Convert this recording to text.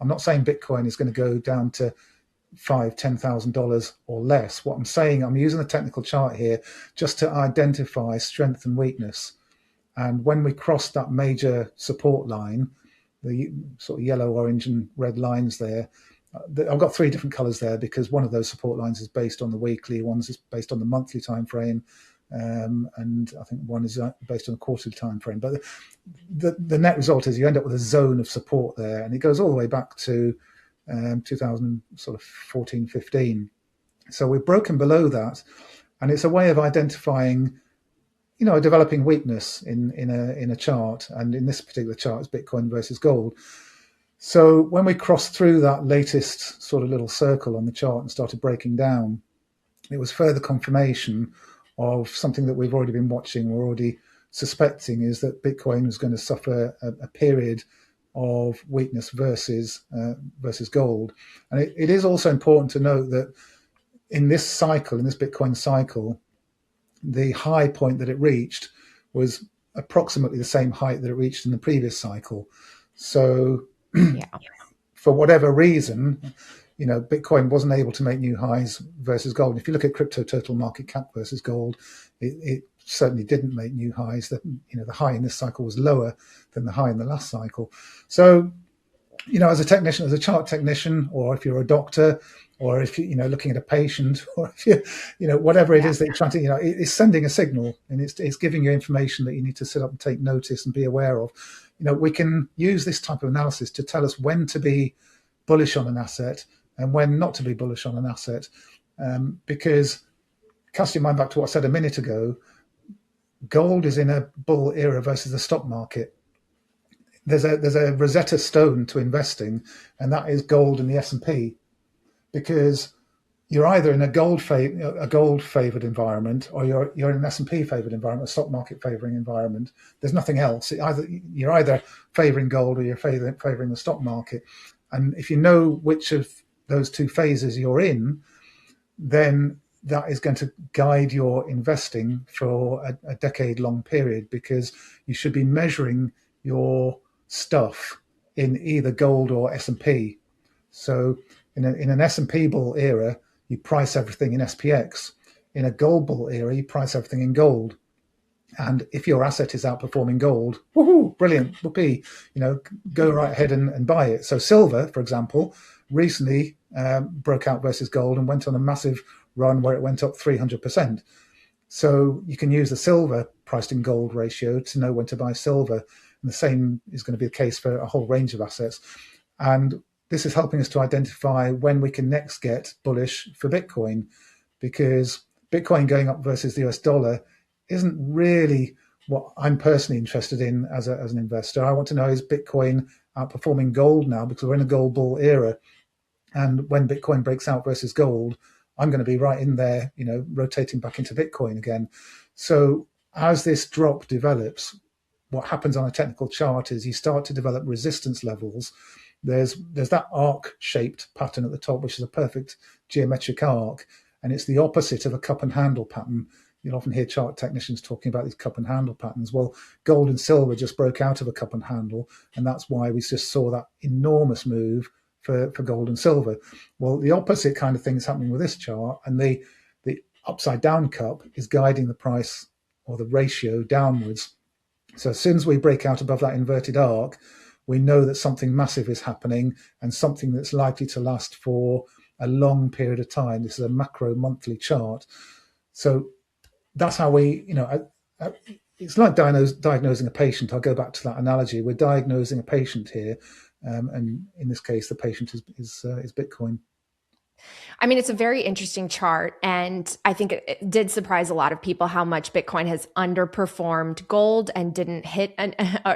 I'm not saying Bitcoin is going to go down to $5,000-$10,000 or less. What I'm saying, I'm using the technical chart here just to identify strength and weakness. And when we cross that major support line, the sort of yellow, orange, and red lines there, I've got three different colors there because one of those support lines is based on the weekly, one is based on the monthly time frame, and I think one is based on a quarterly time frame. But the net result is you end up with a zone of support there, and it goes all the way back to 2014, 15. So we've broken below that, and it's a way of identifying, a developing weakness in a chart, and in this particular chart, it's Bitcoin versus gold. So when we crossed through that latest sort of little circle on the chart and started breaking down, it was further confirmation of something that we've already been watching, we're already suspecting, is that Bitcoin was going to suffer a period of weakness versus gold. And it is also important to note that in this cycle, in this Bitcoin cycle, the high point that it reached was approximately the same height that it reached in the previous cycle. So for whatever reason, Bitcoin wasn't able to make new highs versus gold. If you look at crypto total market cap versus gold, it certainly didn't make new highs. The high in this cycle was lower than the high in the last cycle. So, as a technician, as a chart technician, or if you're a doctor, or if you're looking at a patient, or if whatever it is that you're trying to, it's sending a signal, and it's giving you information that you need to sit up and take notice and be aware of. We can use this type of analysis to tell us when to be bullish on an asset and when not to be bullish on an asset, because cast your mind back to what I said a minute ago, gold is in a bull era versus the stock market. There's a Rosetta Stone to investing, and that is gold and the S&P, because you're either in a gold favored environment, or you're in an S&P favored environment, a stock market favoring environment. There's nothing else. You're either favoring gold or you're favoring the stock market. And if you know which of those two phases you're in, then that is going to guide your investing for a decade-long period, because you should be measuring your stuff in either gold or S&P. So in an S&P bull era, you price everything in SPX. In a gold bull era, you price everything in gold. And if your asset is outperforming gold, woohoo, brilliant, whoopee, go right ahead and buy it. So silver, for example, recently broke out versus gold and went on a massive run where it went up 300%. So you can use the silver priced in gold ratio to know when to buy silver. And the same is going to be the case for a whole range of assets. And this is helping us to identify when we can next get bullish for Bitcoin, because Bitcoin going up versus the US dollar isn't really what I'm personally interested in as an investor. I want to know, is Bitcoin outperforming gold now, because we're in a gold bull era. And when Bitcoin breaks out versus gold, I'm going to be right in there, rotating back into Bitcoin again. So as this drop develops, what happens on a technical chart is you start to develop resistance levels. There's that arc-shaped pattern at the top, which is a perfect geometric arc, and it's the opposite of a cup and handle pattern. You'll often hear chart technicians talking about these cup and handle patterns. Well, gold and silver just broke out of a cup and handle, and that's why we just saw that enormous move for gold and silver. Well, the opposite kind of thing is happening with this chart, and the upside down cup is guiding the price or the ratio downwards. So as soon as we break out above that inverted arc, we know that something massive is happening, and something that's likely to last for a long period of time. This is a macro monthly chart. So that's how we, it's like diagnosing a patient. I'll go back to that analogy. We're diagnosing a patient here. And in this case, the patient is Bitcoin. I mean, it's a very interesting chart. And I think it did surprise a lot of people how much Bitcoin has underperformed gold and didn't hit